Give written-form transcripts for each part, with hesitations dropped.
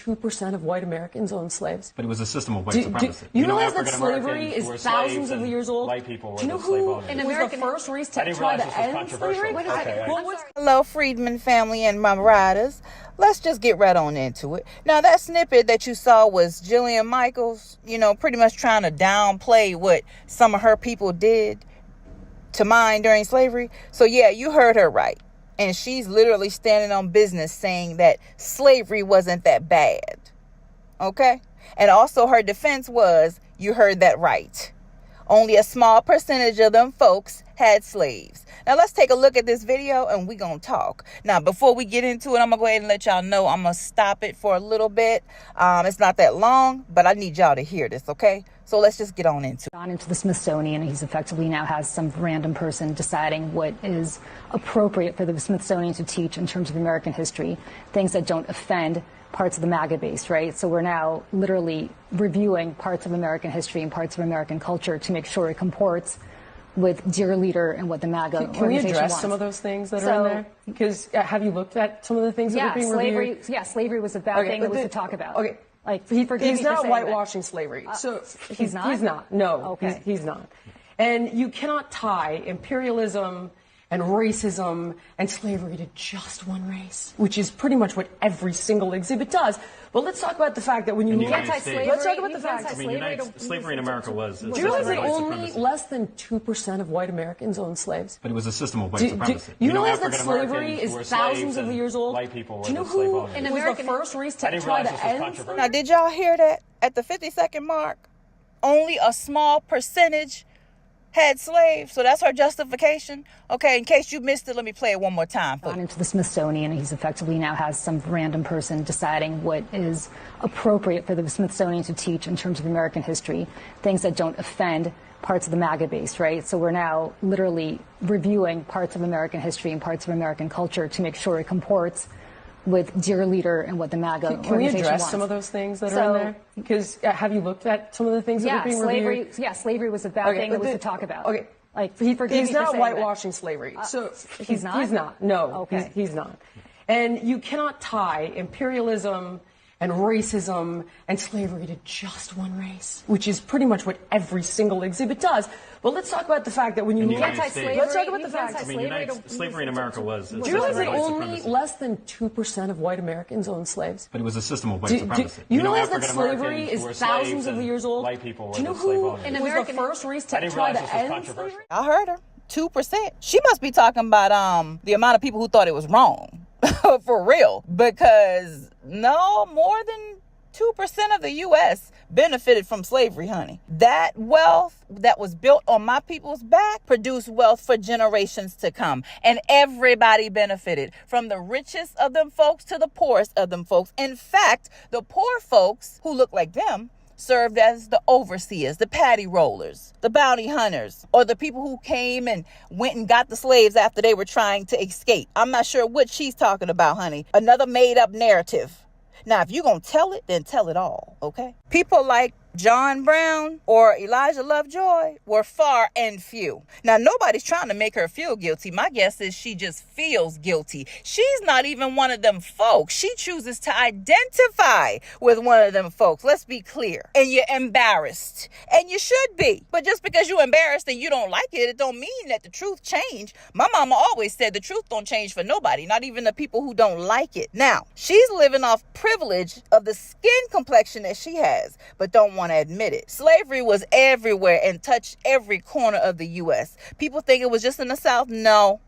2% of white Americans owned slaves. But it was a system of white supremacy. You realize that slavery is thousands of years old? White people Do you know who was the first race to try to end slavery? Hello, Freedmen family and my riders. Let's just get right on into it. Now, that snippet that you saw was Jillian Michaels, pretty much trying to downplay what some of her people did to mine during slavery. So, yeah, you heard her right. And she's literally standing on business saying that slavery wasn't that bad. Okay? And also her defense was, you heard that right. Only a small percentage of them folks had slaves. Now, let's take a look at this video and we're going to talk. Now, before we get into it, I'm going to go ahead and let y'all know I'm going to stop it for a little bit. It's not that long, but I need y'all to hear this, okay? So let's just get on into it. Gone into the Smithsonian, and he's effectively now has some random person deciding what is appropriate for the Smithsonian to teach in terms of American history, things that don't offend parts of the MAGA base, right? So we're now literally reviewing parts of American history and parts of American culture to make sure it comports with dear leader and what the MAGA organization wants. Can we address some of those things that are in there? Because have you looked at some of the things that are being reviewed? Slavery was a bad thing that was to talk about. Okay. Like, he's not whitewashing slavery. So he's not? He's not. No, okay. He's not. And you cannot tie imperialism and racism and slavery to just one race, which is pretty much what every single exhibit does. But let's talk about the fact that when you look at slavery, let's talk about the fact that slavery in America was. Do you realize that only less than 2% of white Americans owned slaves? But it was a system of white supremacy. You realize that slavery is thousands of years old? White people. Do you know who was the first race to try to end slavery? Now, did y'all hear that? At the 50-second mark, only a small percentage had slaves. So that's her justification. Okay, in case you missed it, let me play it one more time. Gone into the Smithsonian, and he's effectively now has some random person deciding what is appropriate for the Smithsonian to teach in terms of American history, things that don't offend parts of the MAGA base, right? So we're now literally reviewing parts of American history and parts of American culture to make sure it comports with dear leader and what the MAGA organization wants. Can we address wants. Some of those things that are in there? Because have you looked at some of the things that are being reviewed? Slavery was a bad thing that was to talk about. Okay. Like, he's not whitewashing slavery. So he's not? He's not. No, okay. He's not. And you cannot tie imperialism and racism and slavery to just one race, which is pretty much what every single exhibit does. But let's talk about the fact that when you look at slavery, let's talk about the fact that slavery in America was. Do you realize that only less than 2% of white Americans owned slaves? But it was a system of white supremacy. You realize that slavery is thousands of years old? White people. Do you know who was the first race to try to end slavery? I heard her. 2%. She must be talking about the amount of people who thought it was wrong. For real. Because no more than 2% of the U.S. benefited from slavery, honey. That wealth that was built on my people's back produced wealth for generations to come. And everybody benefited, from the richest of them folks to the poorest of them folks. In fact, the poor folks who look like them served as the overseers, the patty rollers, the bounty hunters, or the people who came and went and got the slaves after they were trying to escape. I'm not sure what she's talking about, honey. Another made-up narrative. Now, if you're going to tell it, then tell it all, okay? People like John Brown or Elijah Lovejoy were far and few. Now, nobody's trying to make her feel guilty. My guess is she just feels guilty. She's not even one of them folks. She chooses to identify with one of them folks. Let's be clear. And you're embarrassed. And you should be. But just because you're embarrassed and you don't like it, it don't mean that the truth changed. My mama always said the truth don't change for nobody, not even the people who don't like it. Now, she's living off privilege of the skin complexion that she has, but don't want to admit it. Slavery was everywhere and touched every corner of the U.S. People think it was just in the South. No.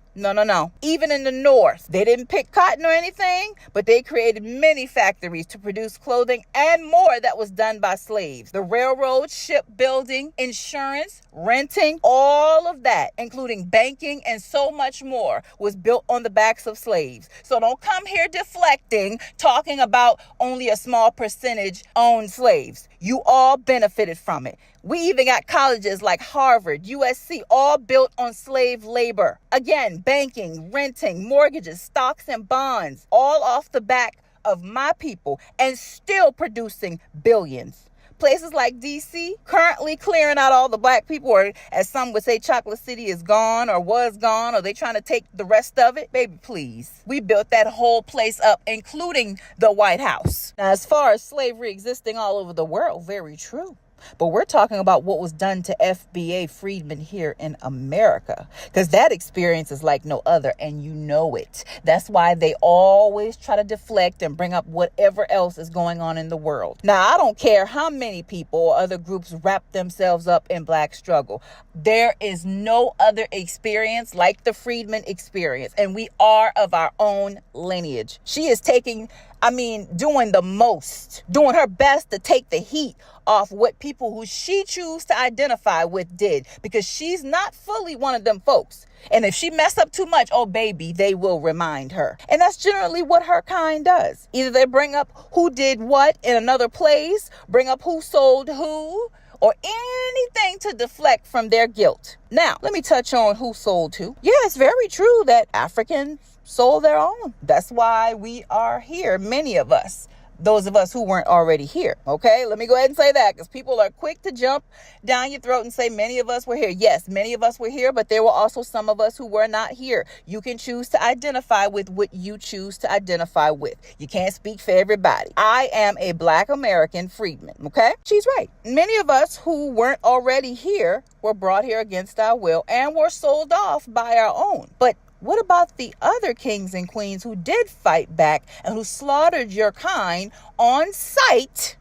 Even in the North, they didn't pick cotton or anything, but they created many factories to produce clothing and more that was done by slaves. The railroad, shipbuilding, insurance, renting, all of that, including banking and so much more, was built on the backs of slaves. So don't come here deflecting, talking about only a small percentage owned slaves. You all benefited from it. We even got colleges like Harvard, USC, all built on slave labor. Again, banking, renting, mortgages, stocks, and bonds, all off the back of my people, and still producing billions. Places like D.C. currently clearing out all the black people, or as some would say, Chocolate City is gone or was gone, or they trying to take the rest of it. Baby, please. We built that whole place up, including the White House. Now, as far as slavery existing all over the world, very true. But we're talking about what was done to FBA freedmen here in America, because that experience is like no other, and you know it. That's why they always try to deflect and bring up whatever else is going on in the world. Now, I don't care how many people or other groups wrap themselves up in black struggle. There is no other experience like the freedmen experience, and we are of our own lineage. She is doing the most, doing her best to take the heat off what people who she choose to identify with did, because she's not fully one of them folks. And if she mess up too much, oh baby, they will remind her. And that's generally what her kind does. Either they bring up who did what in another place, bring up who sold who, or anything to deflect from their guilt. Now, let me touch on who sold who. Yeah, it's very true that Africans sold their own. That's why we are here, many of us. Those of us who weren't already here. Okay, let me go ahead and say that, because people are quick to jump down your throat and say many of us were here. Yes, many of us were here, but there were also some of us who were not here. You can choose to identify with what you choose to identify with. You can't speak for everybody. I am a Black American freedman. Okay, she's right. Many of us who weren't already here were brought here against our will and were sold off by our own. But what about the other kings and queens who did fight back and who slaughtered your kind on sight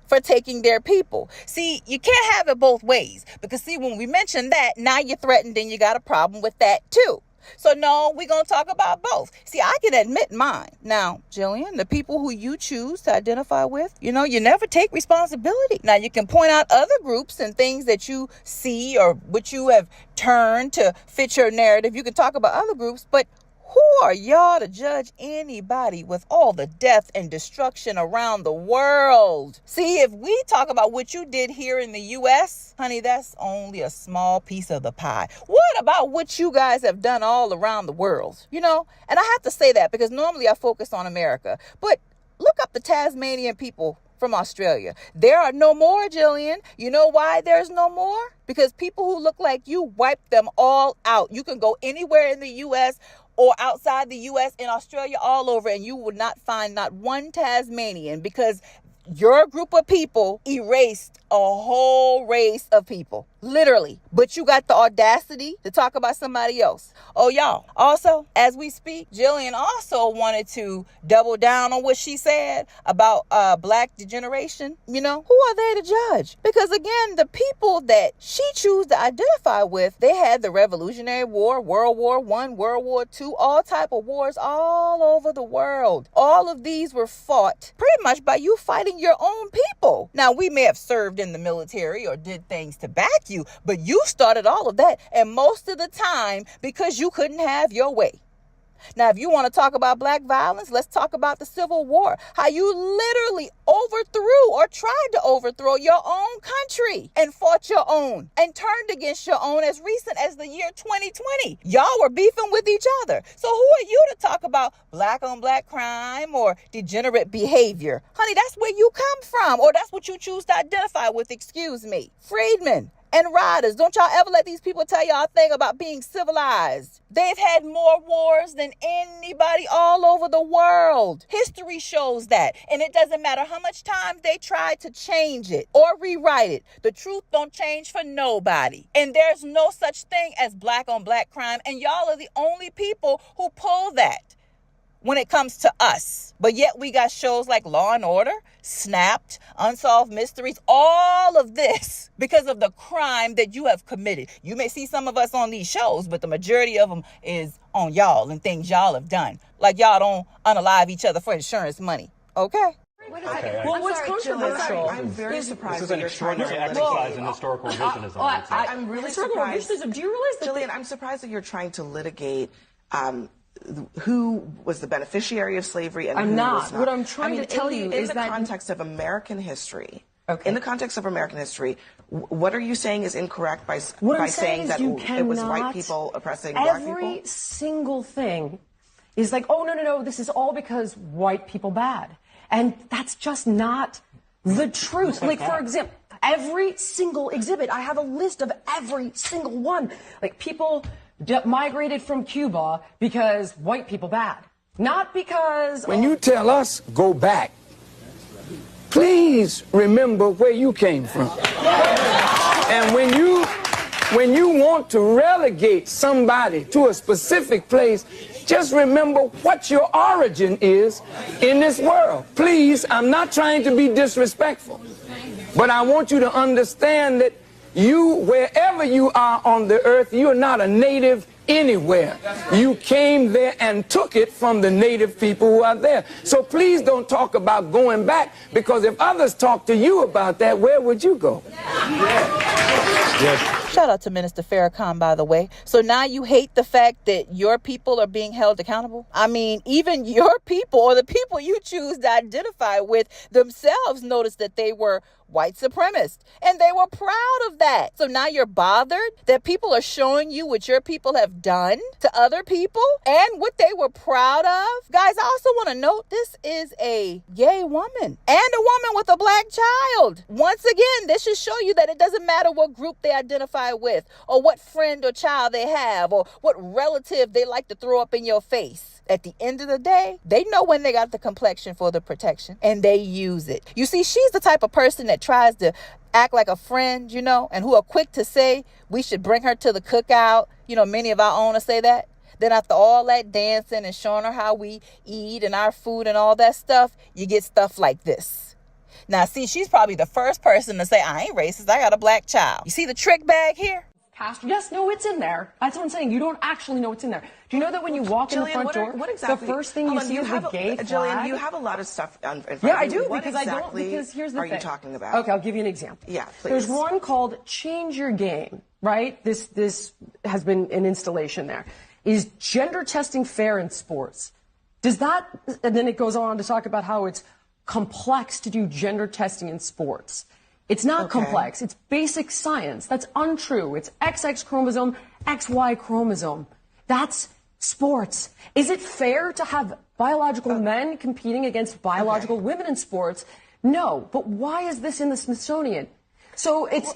for taking their people? See, you can't have it both ways, because see, when we mention that, now you're threatened and you got a problem with that too. So no, we're going to talk about both. See, I can admit mine. Now, Jillian, the people who you choose to identify with, you never take responsibility. Now, you can point out other groups and things that you see or what you have turned to fit your narrative. You can talk about other groups, but who are y'all to judge anybody with all the death and destruction around the world? See, if we talk about what you did here in the U.S., honey, that's only a small piece of the pie. What about what you guys have done all around the world? And I have to say that because normally I focus on America, but look up the Tasmanian people from Australia. There are no more, Jillian. You know why there's no more? Because people who look like you wiped them all out. You can go anywhere in the U.S. or outside the U.S., in Australia, all over, and you would not find not one Tasmanian, because your group of people erased a whole race of people, literally. But you got the audacity to talk about somebody else. Oh, y'all. Also, as we speak, Jillian also wanted to double down on what she said about black degeneration. Who are they to judge? Because again, the people that she chose to identify with, they had the Revolutionary War, World War I, World War II, all type of wars all over the world. All of these were fought pretty much by you fighting your own people. Now, we may have served in the military or did things to back you, but you started all of that, and most of the time because you couldn't have your way. Now, if you want to talk about black violence, let's talk about the Civil War. How you literally overthrew or tried to overthrow your own country and fought your own and turned against your own as recent as the year 2020. Y'all were beefing with each other. So who are you to talk about black on black crime or degenerate behavior? Honey, that's where you come from, or that's what you choose to identify with, excuse me. Freedmen and riders, don't y'all ever let these people tell y'all a thing about being civilized. They've had more wars than anybody all over the world. History shows that. And it doesn't matter how much time they try to change it or rewrite it. The truth don't change for nobody. And there's no such thing as black on black crime. And y'all are the only people who pull that when it comes to us. But yet we got shows like Law and Order, Snapped, Unsolved Mysteries, all of this because of the crime that you have committed. You may see some of us on these shows, but the majority of them is on y'all and things y'all have done. Like y'all don't unalive each other for insurance money. Okay? Well, what's controversial? I'm very surprised. This is an extraordinary exercise in historical revisionism. I'm really surprised. Do you realize that, Jillian, I'm surprised that you're trying to litigate who was the beneficiary of slavery and who was not. What I'm trying to tell you is that in the context of American history, okay. In the context of American history, what are you saying is incorrect by saying that it was white people oppressing black people? Every single thing is like, oh, no, this is all because white people bad. And that's just not the truth. Like, for example, every single exhibit, I have a list of every single one. Like, people migrated from Cuba because white people bad. Not because... When you tell us, go back, please remember where you came from. And when you want to relegate somebody to a specific place, just remember what your origin is in this world. Please, I'm not trying to be disrespectful, but I want you to understand that you, wherever you are on the earth, you're not a native anywhere. You came there and took it from the native people who are there. So please don't talk about going back, because if others talk to you about that, where would you go? Shout out to Minister Farrakhan, by the way. So now you hate the fact that your people are being held accountable? I mean, even your people, or the people you choose to identify with, themselves noticed that they were white supremacists, and they were proud of that. So now you're bothered that people are showing you what your people have done to other people and what they were proud of. Guys, I also want to note this is a gay woman and a woman with a black child. Once again, this should show you that it doesn't matter what group they identify with, or what friend or child they have, or what relative they like to throw up in your face. At the end of the day, they know when they got the complexion for the protection, and they use it. You see, she's the type of person that tries to act like a friend, you know, and who are quick to say we should bring her to the cookout. You know, many of our owners say that. Then after all that dancing and showing her how we eat and our food and all that stuff, you get stuff like this. Now, see, she's probably the first person to say, I ain't racist, I got a black child. You see the trick bag here? Pastor, yes, no, it's in there. That's what I'm saying. You don't actually know what's in there. Do you know that when you walk in the front door, exactly, the first thing you see is the gay flag? Jillian, you have a lot of stuff in front of you. Yeah, I do, what because exactly I don't, because here's the thing. Are you talking about? Okay, I'll give you an example. Yeah, please. There's one called Change Your Game, right? This has been an installation there. Is gender testing fair in sports? Does that, and then it goes on to talk about how it's complex to do gender testing in sports. It's not complex. It's basic science. That's untrue. It's XX chromosome, XY chromosome. That's sports. Is it fair to have biological men competing against biological women in sports? No. But why is this in the Smithsonian? So it's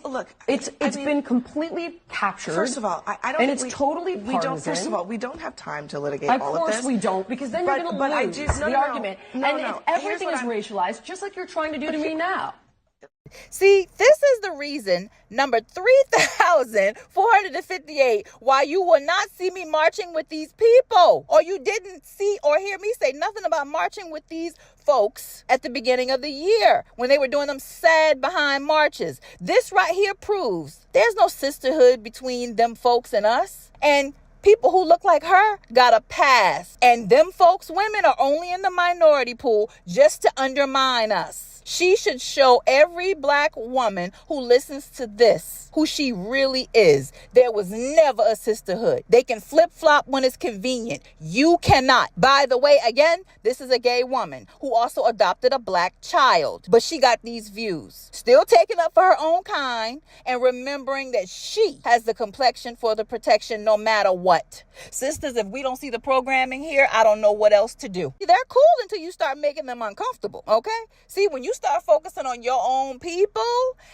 been completely captured. First of all, I don't. And it's totally partisan. First of all, we don't have time to litigate all of this. Of course we don't, because then you're going to lose the argument. And if everything is racialized, just like you're trying to do to me now. See, this is the reason, number 3,458, why you will not see me marching with these people. Or you didn't see or hear me say nothing about marching with these folks at the beginning of the year when they were doing them sad behind marches. This right here proves there's no sisterhood between them folks and us. And people who look like her got a pass. And them folks, women, are only in the minority pool just to undermine us. She should show every black woman who listens to this who she really is. There was never a sisterhood. They can flip-flop when it's convenient. You cannot. By the way, again, this is a gay woman who also adopted a black child. But she got these views. Still taking up for her own kind and remembering that she has the complexion for the protection no matter what. Sisters, if we don't see the programming here, I don't know what else to do. They're cool until you start making them uncomfortable, okay? See, when you start focusing on your own people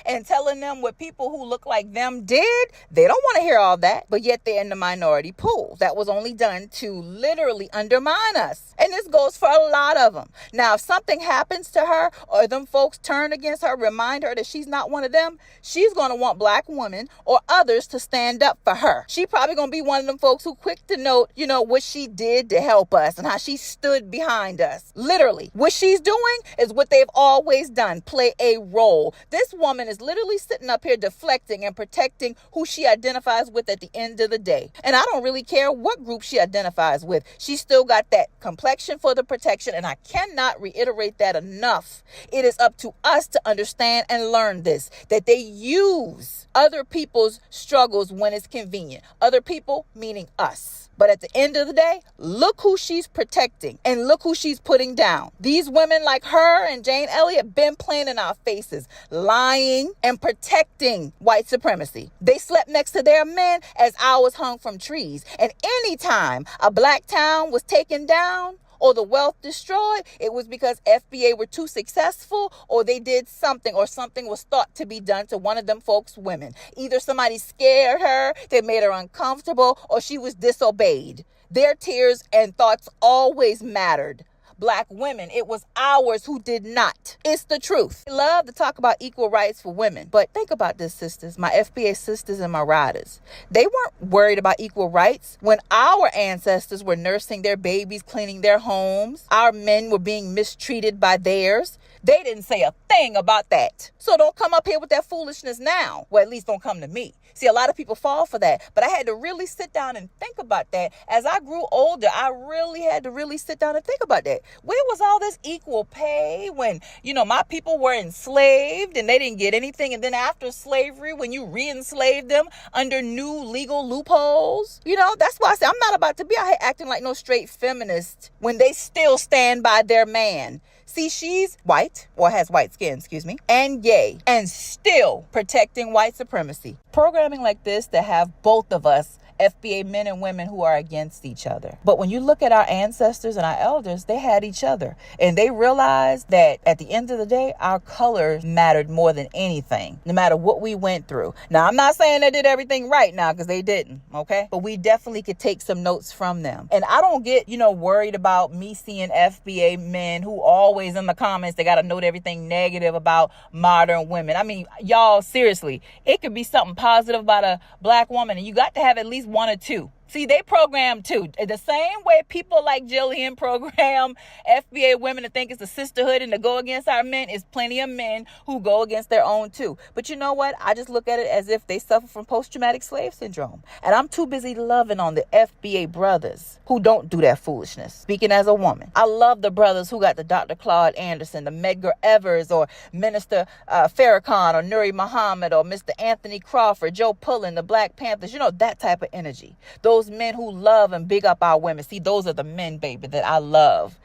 and telling them what people who look like them did, they don't want to hear all that, but yet they're in the minority pool. That was only done to literally undermine us. And this goes for a lot of them. Now, if something happens to her or them folks turn against her, remind her that she's not one of them, she's going to want black women or others to stand up for her. She probably going to be one of them folks who quick to note, you know, what she did to help us and how she stood behind us. Literally, what she's doing is what they've always done, play a role. This woman is literally sitting up here deflecting and protecting who she identifies with at the end of the day. And I don't really care what group she identifies with. She still got that complexion for the protection, and I cannot reiterate that enough. It is up to us to understand and learn this, that they use other people's struggles when it's convenient. Other people meaning us. But at the end of the day, look who she's protecting and look who she's putting down. These women like her and Jane Elliott been playing in our faces, lying and protecting white supremacy. They slept next to their men as ours hung from trees. And anytime a black town was taken down or the wealth destroyed, it was because FBA were too successful, or they did something, or something was thought to be done to one of them folks' women. Either somebody scared her, they made her uncomfortable, or she was disobeyed. Their tears and thoughts always mattered. Black women, it was ours who did not. It's the truth. I love to talk about equal rights for women, but think about this, sisters, my FBA sisters and my riders. They weren't worried about equal rights when our ancestors were nursing their babies, cleaning their homes. Our men were being mistreated by theirs. They didn't say a thing about that. So don't come up here with that foolishness now. Well, at least don't come to me. See, a lot of people fall for that, but I had to really sit down and think about that. As I grew older, I really had to really sit down and think about that. Where was all this equal pay when, my people were enslaved and they didn't get anything? And then after slavery, when you re-enslaved them under new legal loopholes, that's why I say I'm not about to be out here acting like no straight feminist when they still stand by their man. See, she's white, or has white skin, and gay, and still protecting white supremacy. Programming like this that have both of us, FBA men and women, who are against each other. But when you look at our ancestors and our elders, they had each other. And they realized that at the end of the day, our color mattered more than anything, no matter what we went through. Now, I'm not saying they did everything right now, because they didn't, okay? But we definitely could take some notes from them. And I don't get, worried about me seeing FBA men who always in the comments, they got to note everything negative about modern women. I mean, y'all, seriously, it could be something positive about a black woman, and you got to have at least one or two. See, they program too. The same way people like Jillian program FBA women to think it's a sisterhood and to go against our men, is plenty of men who go against their own too. But you know what? I just look at it as if they suffer from post-traumatic slave syndrome. And I'm too busy loving on the FBA brothers who don't do that foolishness. Speaking as a woman, I love the brothers who got the Dr. Claude Anderson, the Medgar Evers, or Minister Farrakhan, or Nuri Muhammad, or Mr. Anthony Crawford, Joe Pullen, the Black Panthers, that type of energy. Those men who love and big up our women. See, those are the men, baby, that I love.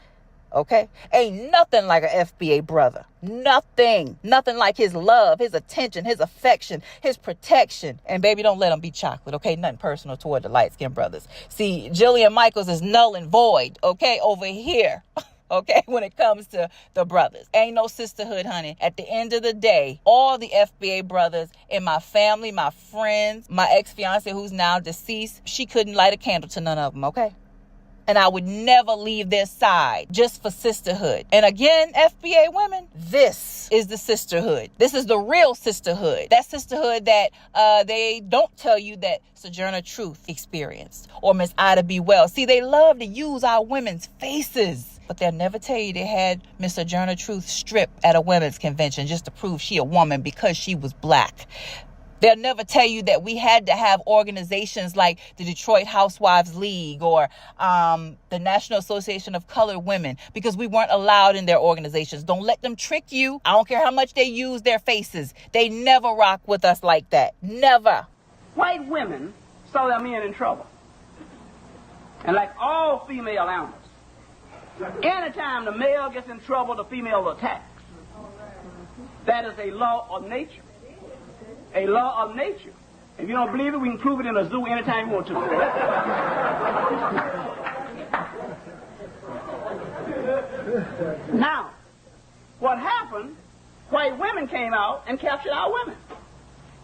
Okay? Ain't nothing like a FBA brother. Nothing like his love, his attention, his affection, his protection. And baby, don't let him be chocolate, okay? Nothing personal toward the light-skinned brothers. See, Jillian Michaels is null and void, okay, over here. Okay, when it comes to the brothers. Ain't no sisterhood, honey. At the end of the day, all the FBA brothers in my family, my friends, my ex-fiance who's now deceased, she couldn't light a candle to none of them, okay? And I would never leave their side just for sisterhood. And again, FBA women, this is the sisterhood. This is the real sisterhood. That sisterhood that they don't tell you that Sojourner Truth experienced, or Miss Ida B. Wells. See, they love to use our women's faces, but they'll never tell you they had Miss Sojourner Truth stripped at a women's convention just to prove she a woman because she was black. They'll never tell you that we had to have organizations like the Detroit Housewives League or the National Association of Colored Women because we weren't allowed in their organizations. Don't let them trick you. I don't care how much they use their faces. They never rock with us like that. Never. White women saw their men in trouble. And like all female animals, anytime the male gets in trouble, the female attacks. That is a law of nature. A law of nature. If you don't believe it, we can prove it in a zoo anytime you want to. Now, what happened, white women came out and captured our women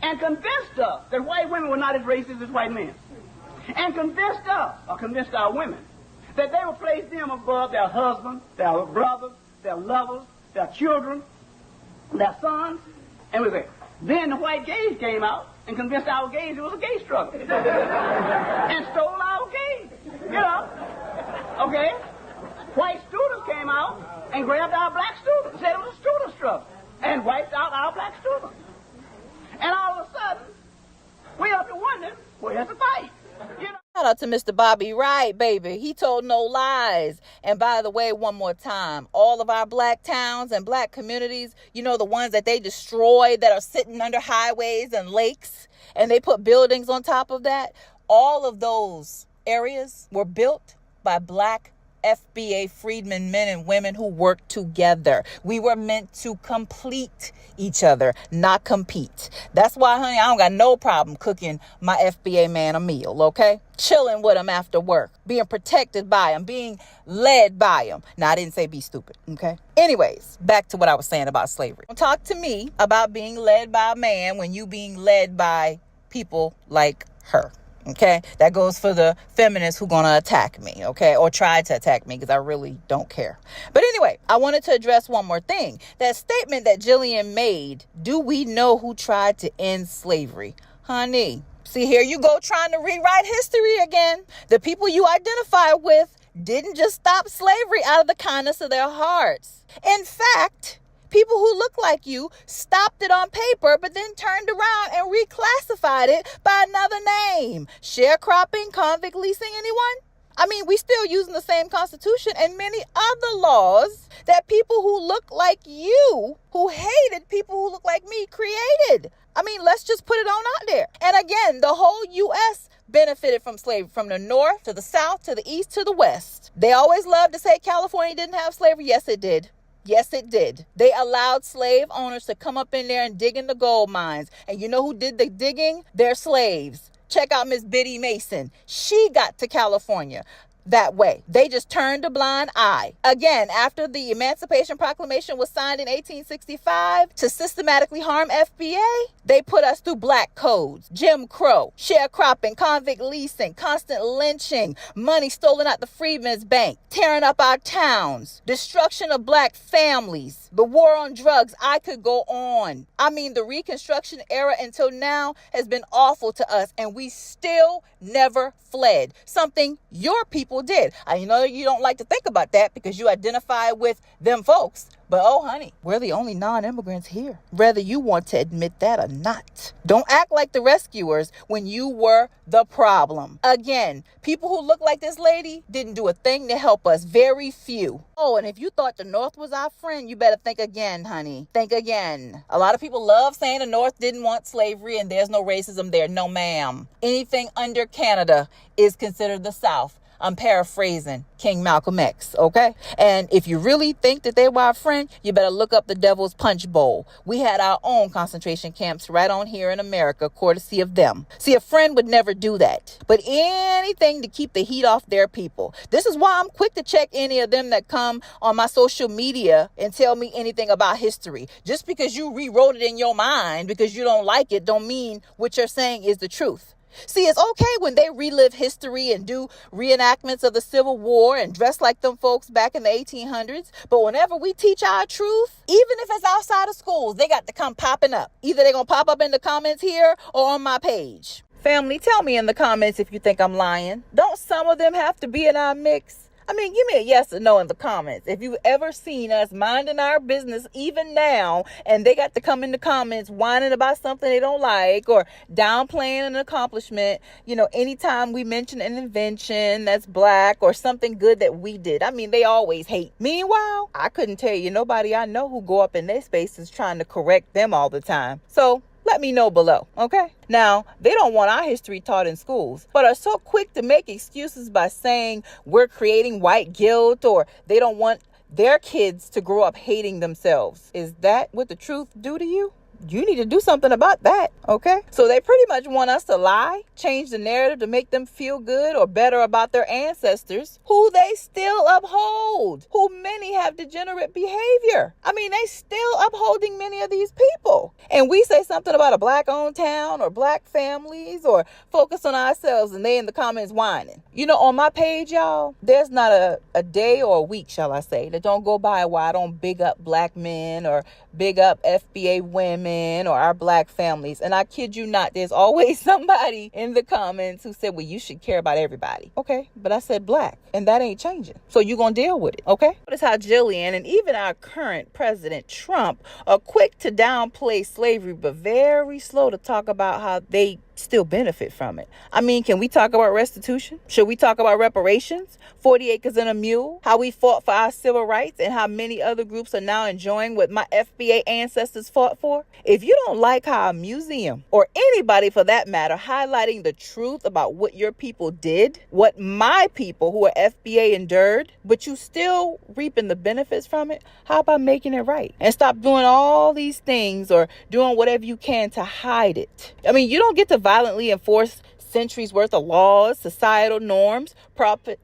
and convinced us that white women were not as racist as white men. And convinced us, or convinced our women, that they would place them above their husbands, their brothers, their lovers, their children, their sons, and we say, then the white gays came out and convinced our gays it was a gay struggle. And stole our gays. Okay? White students came out and grabbed our black students, said it was a student struggle, and wiped out our black students. And all of a sudden, we have to wonder, where's the fight? Shout out to Mr. Bobby Wright, baby. He told no lies. And by the way, one more time, all of our black towns and black communities, the ones that they destroyed that are sitting under highways and lakes, and they put buildings on top of that, all of those areas were built by black FBA freedmen, men and women who worked together. We were meant to complete each other, not compete. That's why, honey, I don't got no problem cooking my FBA man a meal, okay? Chilling with him after work, being protected by him, being led by him. Now, I didn't say be stupid, okay? Anyways, back to what I was saying about slavery. Don't talk to me about being led by a man when you being led by people like her. Okay, that goes for the feminists who gonna attack me, okay, or try to attack me, because I really don't care. But anyway, I wanted to address one more thing. That statement that Jillian made, do we know who tried to end slavery? Honey, see, here you go trying to rewrite history again. The people you identify with didn't just stop slavery out of the kindness of their hearts. In fact, people who look like you stopped it on paper, but then turned around and reclassified it by another name. Sharecropping, convict leasing, anyone? I mean, we still using the same Constitution and many other laws that people who look like you, who hated people who look like me, created. I mean, let's just put it on out there. And again, the whole U.S. benefited from slavery, from the north to the south to the east to the west. They always love to say California didn't have slavery. Yes, it did. Yes, it did. They allowed slave owners to come up in there and dig in the gold mines. And you know who did the digging? Their slaves. Check out Miss Biddy Mason. She got to California that way. They just turned a blind eye. Again, after the Emancipation Proclamation was signed in 1865 to systematically harm FBA, they put us through black codes, Jim Crow, sharecropping, convict leasing, constant lynching, money stolen out the freedmen's bank, tearing up our towns, destruction of black families, the war on drugs. I could go on. I mean, the Reconstruction era until now has been awful to us, and we still never fled. Something your people did. I know you don't like to think about that because you identify with them folks. But oh, honey, we're the only non-immigrants here, whether you want to admit that or not. Don't act like the rescuers when you were the problem. Again, people who look like this lady didn't do a thing to help us. Very few. Oh, and if you thought the North was our friend, you better think again, honey. Think again. A lot of people love saying the North didn't want slavery and there's no racism there. No, ma'am. Anything under Canada is considered the South. I'm paraphrasing King Malcolm X, okay? And if you really think that they were our friend, you better look up the Devil's Punch Bowl. We had our own concentration camps right on here in America, courtesy of them. See, a friend would never do that, but anything to keep the heat off their people. This is why I'm quick to check any of them that come on my social media and tell me anything about history. Just because you rewrote it in your mind because you don't like it, don't mean what you're saying is the truth. See, it's okay when they relive history and do reenactments of the Civil War and dress like them folks back in the 1800s. But whenever we teach our truth, even if it's outside of schools, they got to come popping up. Either they're going to pop up in the comments here or on my page. Family, tell me in the comments if you think I'm lying. Don't some of them have to be in our mix? I mean, give me a yes or no in the comments. If you've ever seen us minding our business, even now, and they got to come in the comments whining about something they don't like or downplaying an accomplishment, you know, anytime we mention an invention that's black or something good that we did. I mean, they always hate. Meanwhile, I couldn't tell you nobody I know who go up in their spaces trying to correct them all the time. So let me know below, okay? Now, they don't want our history taught in schools, but are so quick to make excuses by saying we're creating white guilt or they don't want their kids to grow up hating themselves. Is that what the truth do to you? You need to do something about that, okay? So they pretty much want us to lie, change the narrative to make them feel good or better about their ancestors, who they still uphold, who many have degenerate behavior. I mean, they still upholding many of these people. And we say something about a black-owned town or black families or focus on ourselves and they in the comments whining. You know, on my page, y'all, there's not a day or a week, shall I say, that don't go by where I don't big up black men or big up FBA women or our black families. And I kid you not, there's always somebody in the comments who said, well, you should care about everybody. Okay, but I said black, and that ain't changing. So you're going to deal with it, okay? Notice how Jillian and even our current President Trump are quick to downplay slavery, but very slow to talk about how they still benefit from it. I mean, can we talk about restitution? Should we talk about reparations? 40 acres and a mule? How we fought for our civil rights and how many other groups are now enjoying what my FBA ancestors fought for? If you don't like how a museum, or anybody for that matter, highlighting the truth about what your people did, what my people who are FBA endured, but you still reaping the benefits from it, how about making it right? And stop doing all these things or doing whatever you can to hide it. I mean, you don't get to violently enforce centuries worth of laws, societal norms, profit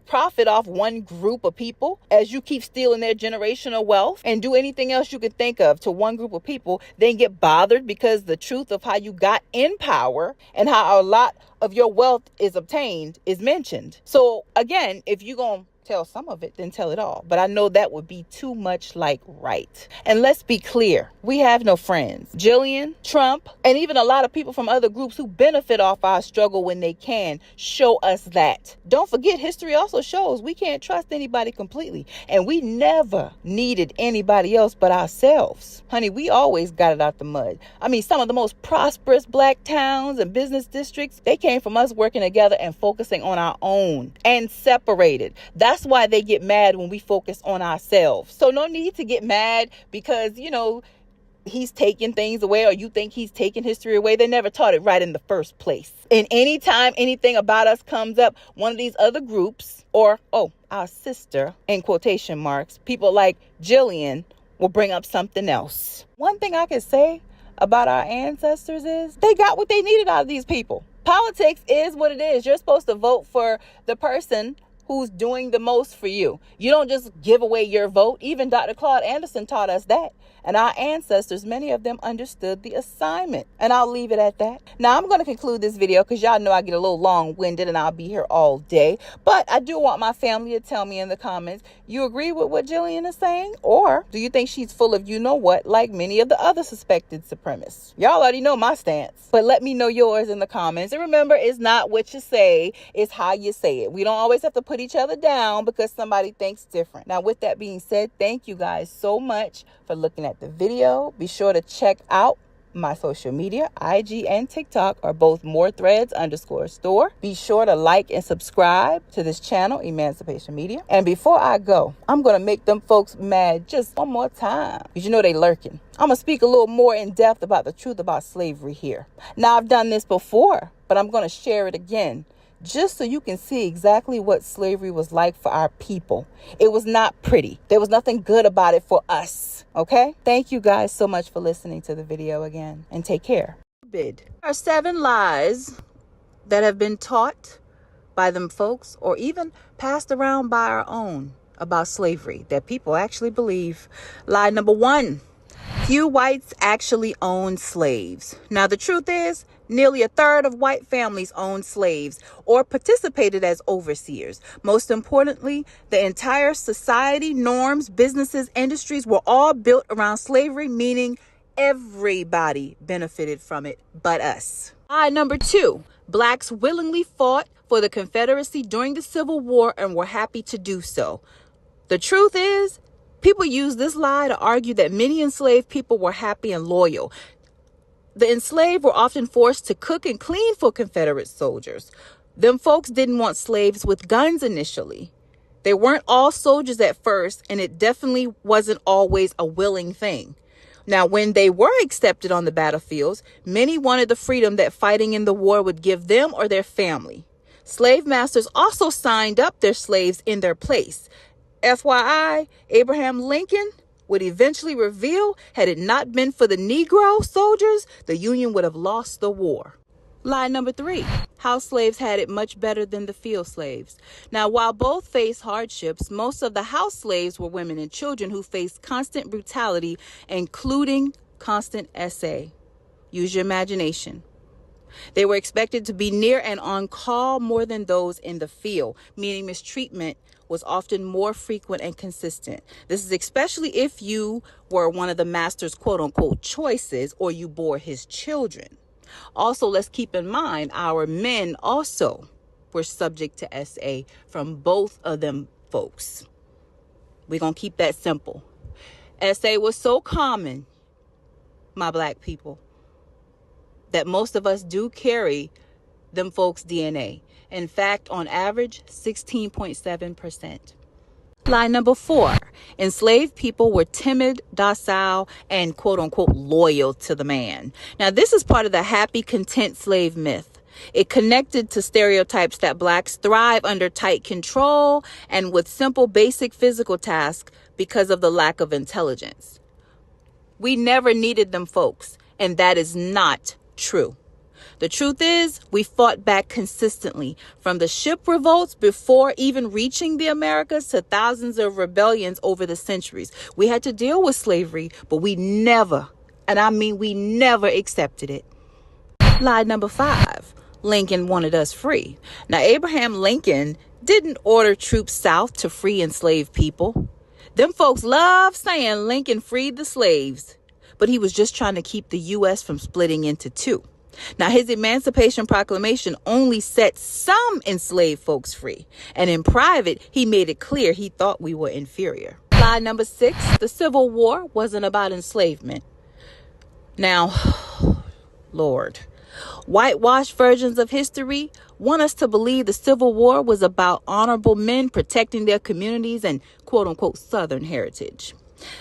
off one group of people as you keep stealing their generational wealth and do anything else you could think of to one group of people, then get bothered because the truth of how you got in power and how a lot of your wealth is obtained is mentioned. So again, if you're going to tell some of it, then tell it all. But I know that would be too much like right. And let's be clear, we have no friends. Jillian, Trump, and even a lot of people from other groups who benefit off our struggle when they can show us that. Don't forget, history also shows we can't trust anybody completely. And we never needed anybody else but ourselves. Honey, we always got it out the mud. I mean, some of the most prosperous black towns and business districts, they came from us working together and focusing on our own and separated. That's why they get mad when we focus on ourselves. So no need to get mad because, he's taking things away or you think he's taking history away. They never taught it right in the first place. And anytime anything about us comes up, one of these other groups or, our sister, in quotation marks, people like Jillian will bring up something else. One thing I could say about our ancestors is they got what they needed out of these people. Politics is what it is. You're supposed to vote for the person who's doing the most for you. You don't just give away your vote. Even Dr. Claude Anderson taught us that. And our ancestors, many of them understood the assignment. And I'll leave it at that. Now, I'm going to conclude this video because y'all know I get a little long-winded and I'll be here all day. But I do want my family to tell me in the comments, you agree with what Jillian is saying? Or do you think she's full of you-know-what, like many of the other suspected supremacists? Y'all already know my stance. But let me know yours in the comments. And remember, it's not what you say, it's how you say it. We don't always have to put each other down because somebody thinks different. Now, with that being said, thank you guys so much for looking at the video. Be sure to check out my social media. IG and TikTok are both Moor Threads _store. Be sure to like and subscribe to this channel, Emancipation Media. And before I go, I'm going to make them folks mad just one more time because they lurking. I'm going to speak a little more in depth about the truth about slavery here. Now, I've done this before, but I'm going to share it again, just so you can see exactly what slavery was like for our people. It was not pretty. There was nothing good about it for us. Okay? Thank you guys so much for listening to the video again, and take care. There are 7 lies that have been taught by them folks or even passed around by our own about slavery that people actually believe. Lie number 1. Few whites actually owned slaves. Now, the truth is, nearly a third of white families owned slaves or participated as overseers. Most importantly, the entire society, norms, businesses, industries were all built around slavery, meaning everybody benefited from it but us. Lie number 2. Blacks willingly fought for the Confederacy during the Civil War and were happy to do so. The truth is, people use this lie to argue that many enslaved people were happy and loyal. The enslaved were often forced to cook and clean for Confederate soldiers. Them folks didn't want slaves with guns initially. They weren't all soldiers at first, and it definitely wasn't always a willing thing. Now, when they were accepted on the battlefields, many wanted the freedom that fighting in the war would give them or their family. Slave masters also signed up their slaves in their place. FYI, Abraham Lincoln would eventually reveal, had it not been for the Negro soldiers, the Union would have lost the war. Lie number 3. House slaves had it much better than the field slaves. Now, while both faced hardships, most of the house slaves were women and children who faced constant brutality, including constant SA. Use your imagination. They were expected to be near and on call more than those in the field, meaning mistreatment was often more frequent and consistent. This is especially if you were one of the master's quote-unquote choices or you bore his children. Also, let's keep in mind our men also were subject to SA from both of them folks. We're going to keep that simple. SA was so common, my black people, that most of us do carry them folks' DNA. In fact, on average, 16.7%. Lie number 4, enslaved people were timid, docile, and quote unquote loyal to the man. Now, this is part of the happy, content slave myth. It connected to stereotypes that blacks thrive under tight control and with simple, basic physical tasks because of the lack of intelligence. We never needed them folks, and that is not true. The truth is, we fought back consistently, from the ship revolts before even reaching the Americas to thousands of rebellions over the centuries. We had to deal with slavery, but we never, and I mean we never accepted it. Lie number 5. Lincoln wanted us free. Now, Abraham Lincoln didn't order troops south to free enslaved people. Them folks love saying Lincoln freed the slaves, but he was just trying to keep the U.S. from splitting into two. Now, his Emancipation Proclamation only set some enslaved folks free, and in private, he made it clear he thought we were inferior. Lie number 6, the Civil War wasn't about enslavement. Now, Lord, whitewashed versions of history want us to believe the Civil War was about honorable men protecting their communities and quote-unquote Southern heritage.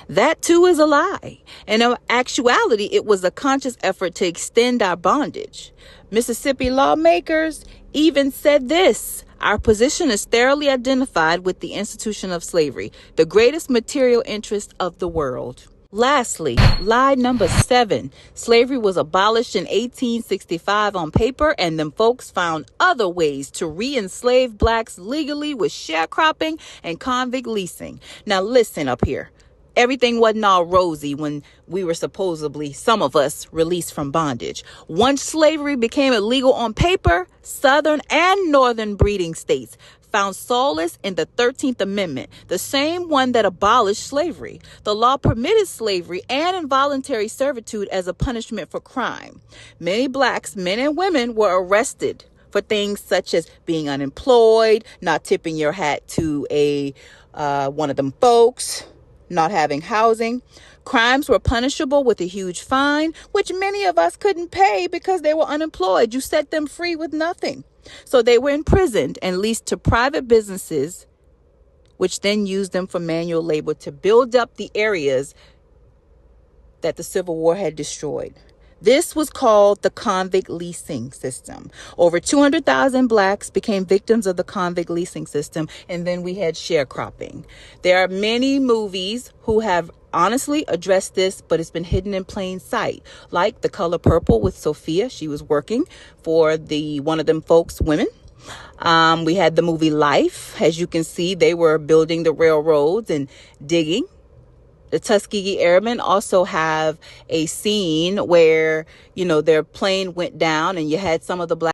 That too is a lie. And in actuality, it was a conscious effort to extend our bondage. Mississippi lawmakers even said this: our position is thoroughly identified with the institution of slavery, the greatest material interest of the world. Lastly, lie number 7. Slavery was abolished in 1865 on paper, and them folks found other ways to re-enslave blacks legally with sharecropping and convict leasing. Now listen up here. Everything wasn't all rosy when we were supposedly, some of us, released from bondage. Once slavery became illegal on paper, Southern and Northern breeding states found solace in the 13th Amendment, the same one that abolished slavery. The law permitted slavery and involuntary servitude as a punishment for crime. Many blacks, men and women, were arrested for things such as being unemployed, not tipping your hat to one of them folks, not having housing. Crimes were punishable with a huge fine, which many of us couldn't pay because they were unemployed. You set them free with nothing. So they were imprisoned and leased to private businesses, which then used them for manual labor to build up the areas that the Civil War had destroyed. This was called the convict leasing system. Over 200,000 blacks became victims of the convict leasing system, and then we had sharecropping. There are many movies who have honestly addressed this, but it's been hidden in plain sight, like The Color Purple with Sophia. She was working for one of them folks, women. We had the movie Life. As you can see, they were building the railroads and digging. The Tuskegee Airmen also have a scene where, their plane went down and you had some of the black